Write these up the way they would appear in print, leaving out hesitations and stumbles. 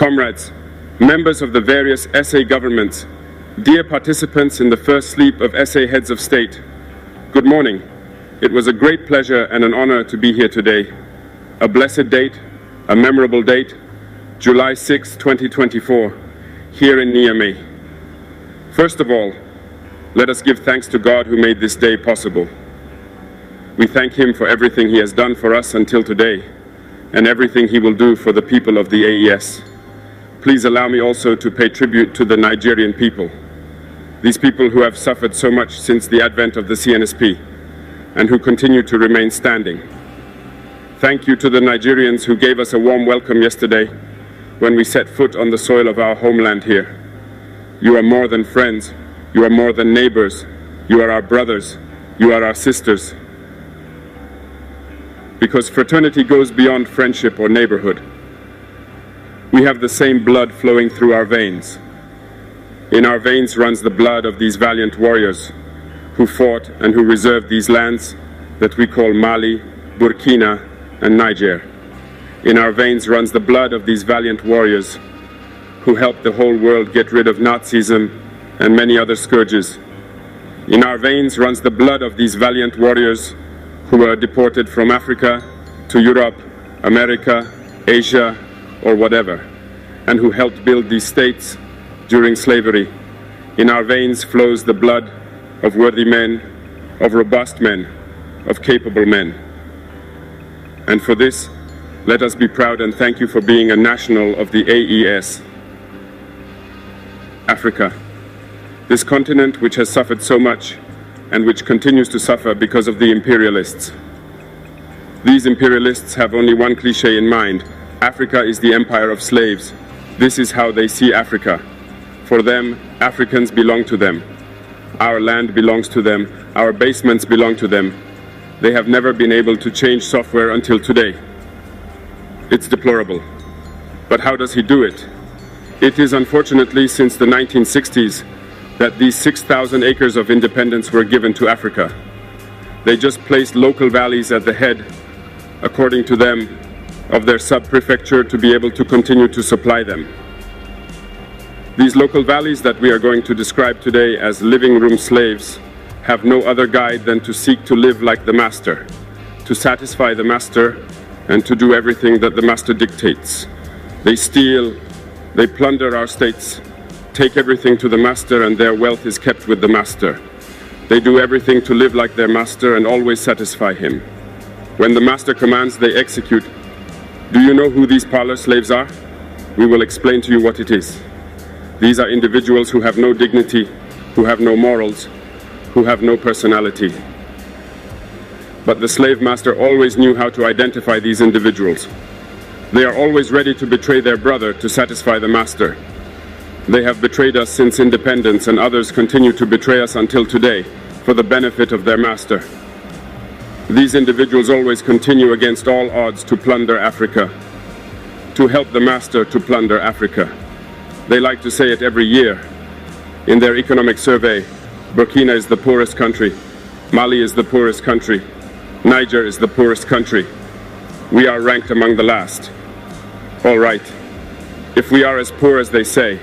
Comrades, members of the various SA governments, dear participants in the first sleep of SA heads of state, good morning. It was a great pleasure and an honor to be here today. A blessed date, a memorable date, July 6, 2024, here in Niamey. First of all, let us give thanks to God who made this day possible. We thank Him for everything He has done for us until today, and everything He will do for the people of the AES. Please allow me also to pay tribute to the Nigerian people, these people who have suffered so much since the advent of the CNSP, and who continue to remain standing. Thank you to the Nigerians who gave us a warm welcome yesterday when we set foot on the soil of our homeland here. You are more than friends, you are more than neighbors, you are our brothers, you are our sisters. Because fraternity goes beyond friendship or neighborhood. We have the same blood flowing through our veins. In our veins runs the blood of these valiant warriors who fought and who reserved these lands that we call Mali, Burkina, and Niger. In our veins runs the blood of these valiant warriors who helped the whole world get rid of Nazism and many other scourges. In our veins runs the blood of these valiant warriors who were deported from Africa to Europe, America, Asia, or whatever, and who helped build these states during slavery. In our veins flows the blood of worthy men, of robust men, of capable men. And for this, let us be proud and thank you for being a national of the AES. Africa, this continent which has suffered so much and which continues to suffer because of the imperialists. These imperialists have only one cliché in mind: Africa is the empire of slaves. This is how they see Africa. For them, Africans belong to them. Our land belongs to them. Our basements belong to them. They have never been able to change software until today. It's deplorable. But how does he do it? It is unfortunately since the 1960s that these 6,000 acres of independence were given to Africa. They just placed local valleys at the head, according to them, of their sub-prefecture to be able to continue to supply them. These local valleys that we are going to describe today as living room slaves have no other guide than to seek to live like the master, to satisfy the master, and to do everything that the master dictates. They steal, they plunder our states, take everything to the master, and their wealth is kept with the master. They do everything to live like their master and always satisfy him. When the master commands, they execute. Do you know who these parlor slaves are? We will explain to you what it is. These are individuals who have no dignity, who have no morals, who have no personality. But the slave master always knew how to identify these individuals. They are always ready to betray their brother to satisfy the master. They have betrayed us since independence, and others continue to betray us until today for the benefit of their master. These individuals always continue against all odds to plunder Africa, to help the master to plunder Africa. They like to say it every year. In their economic survey, Burkina is the poorest country, Mali is the poorest country, Niger is the poorest country. We are ranked among the last. All right, if we are as poor as they say,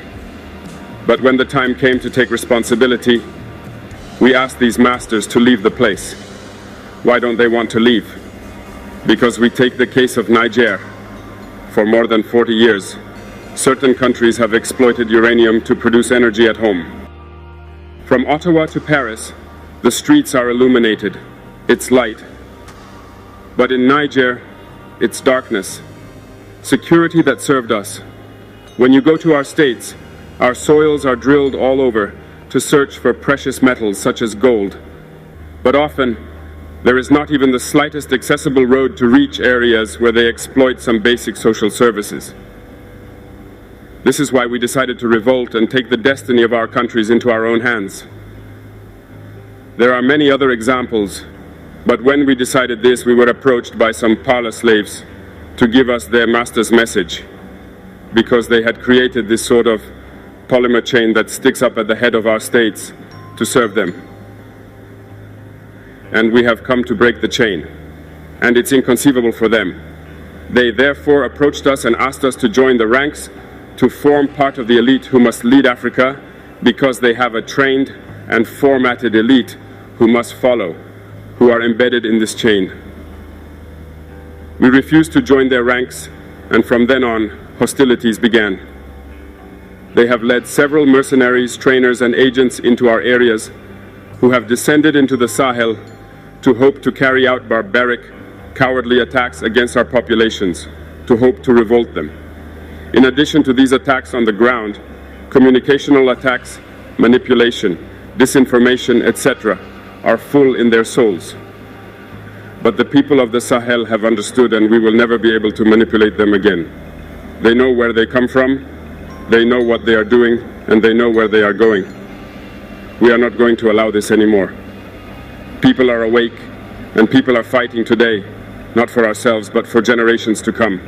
but when the time came to take responsibility, we asked these masters to leave the place. Why don't they want to leave? Because we take the case of Niger. For more than 40 years, certain countries have exploited uranium to produce energy at home. From Ottawa to Paris, the streets are illuminated. It's light. But in Niger, it's darkness. Security that served us. When you go to our states, our soils are drilled all over to search for precious metals such as gold. But often, there is not even the slightest accessible road to reach areas where they exploit some basic social services. This is why we decided to revolt and take the destiny of our countries into our own hands. There are many other examples, but when we decided this, we were approached by some parlor slaves to give us their master's message, because they had created this sort of polymer chain that sticks up at the head of our states to serve them. And we have come to break the chain, and it's inconceivable for them. They therefore approached us and asked us to join the ranks to form part of the elite who must lead Africa because they have a trained and formatted elite who must follow, who are embedded in this chain. We refused to join their ranks, and from then on, hostilities began. They have led several mercenaries, trainers, and agents into our areas who have descended into the Sahel to hope to carry out barbaric, cowardly attacks against our populations, to hope to revolt them. In addition to these attacks on the ground, communicational attacks, manipulation, disinformation, etc., are full in their souls. But the people of the Sahel have understood, and we will never be able to manipulate them again. They know where they come from, they know what they are doing, and they know where they are going. We are not going to allow this anymore. People are awake, and people are fighting today, not for ourselves, but for generations to come.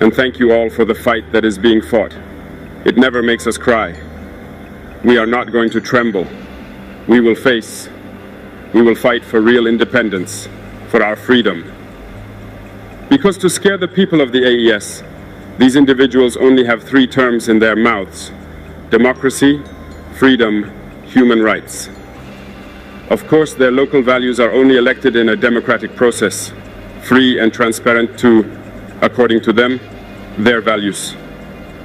And thank you all for the fight that is being fought. It never makes us cry. We are not going to tremble. We will face. We will fight for real independence, for our freedom. Because to scare the people of the AES, these individuals only have 3 terms in their mouths: democracy, freedom, human rights. Of course, their local values are only elected in a democratic process, free and transparent to, according to them, their values.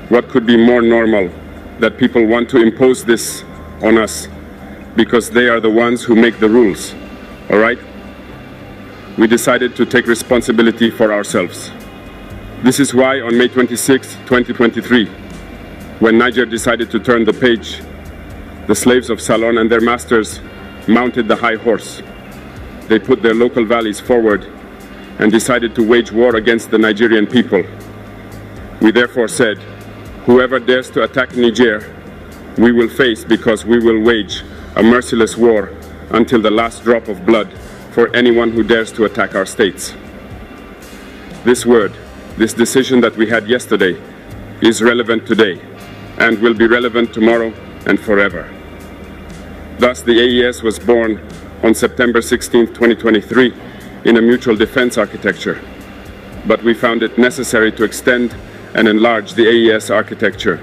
What could be more normal that people want to impose this on us because they are the ones who make the rules, all right? We decided to take responsibility for ourselves. This is why on May 26, 2023, when Niger decided to turn the page, the slaves of Salon and their masters mounted the high horse. They put their local values forward and decided to wage war against the Nigerian people. We therefore said, whoever dares to attack Niger, we will face, because we will wage a merciless war until the last drop of blood for anyone who dares to attack our states. This word, this decision that we had yesterday, is relevant today and will be relevant tomorrow and forever. Thus, the AES was born on September 16, 2023, in a mutual defense architecture. But we found it necessary to extend and enlarge the AES architecture.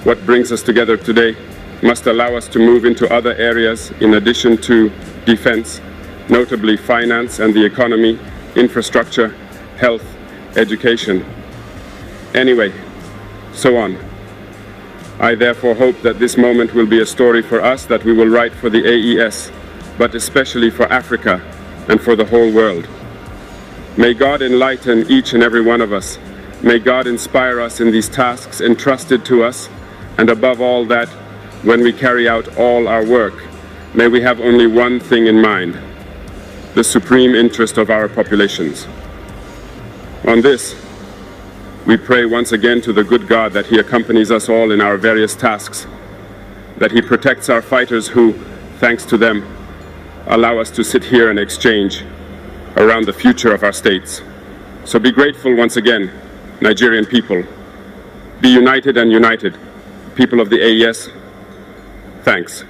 What brings us together today must allow us to move into other areas in addition to defense, notably finance and the economy, infrastructure, health, education. Anyway, so on. I therefore hope that this moment will be a story for us that we will write for the AES, but especially for Africa and for the whole world. May God enlighten each and every one of us. May God inspire us in these tasks entrusted to us, and above all that, when we carry out all our work, may we have only one thing in mind: the supreme interest of our populations. On this, we pray once again to the good God that He accompanies us all in our various tasks, that He protects our fighters who, thanks to them, allow us to sit here and exchange around the future of our states. So be grateful once again, Nigerian people. Be united and united. People of the AES, thanks.